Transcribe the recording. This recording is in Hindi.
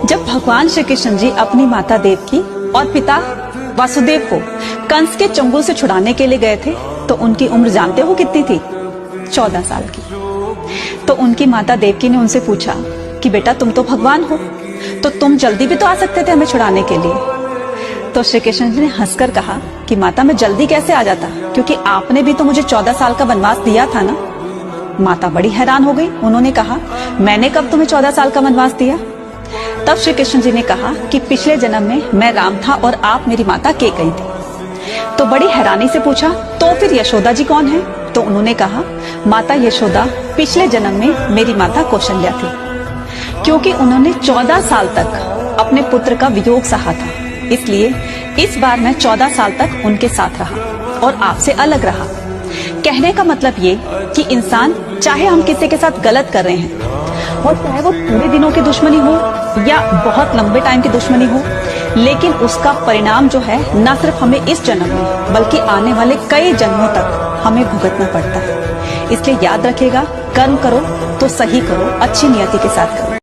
जब भगवान श्री कृष्ण जी अपनी माता देवकी और पिता वासुदेव को कंस के चंगुल से छुड़ाने के लिए गए थे तो उनकी उम्र जानते हो कितनी थी? 14 साल की। तो उनकी माता देवकी ने उनसे पूछा कि बेटा तुम तो भगवान हो, तो तुम जल्दी भी तो आ सकते थे हमें छुड़ाने के लिए। तो श्री कृष्ण जी ने हंसकर कहा कि माता मैं जल्दी कैसे आ जाता, क्योंकि आपने भी तो मुझे 14 साल का वनवास दिया था ना। माता बड़ी हैरान हो गई। उन्होंने कहा मैंने कब तुम्हें 14 साल का वनवास दिया? तब श्री कृष्ण जी ने कहा कि पिछले जन्म में मैं राम था और आप मेरी माता केकई थी। तो बड़ी हैरानी से पूछा तो फिर यशोदा जी कौन है? तो उन्होंने कहा माता यशोदा पिछले जन्म में मेरी माता कौशल्या थी, क्योंकि उन्होंने 14 साल तक अपने पुत्र का वियोग सहा था, इसलिए इस बार मैं 14 साल तक उनके साथ रहा और आपसे अलग रहा। कहने का मतलब ये कि इंसान चाहे हम किसी के साथ गलत कर रहे हैं और चाहे वो थोड़े दिनों की दुश्मनी हो या बहुत लंबे टाइम की दुश्मनी हो, लेकिन उसका परिणाम जो है न सिर्फ हमें इस जन्म में बल्कि आने वाले कई जन्मों तक हमें भुगतना पड़ता है। इसलिए याद रखिएगा, कर्म करो तो सही करो, अच्छी नियति के साथ करो।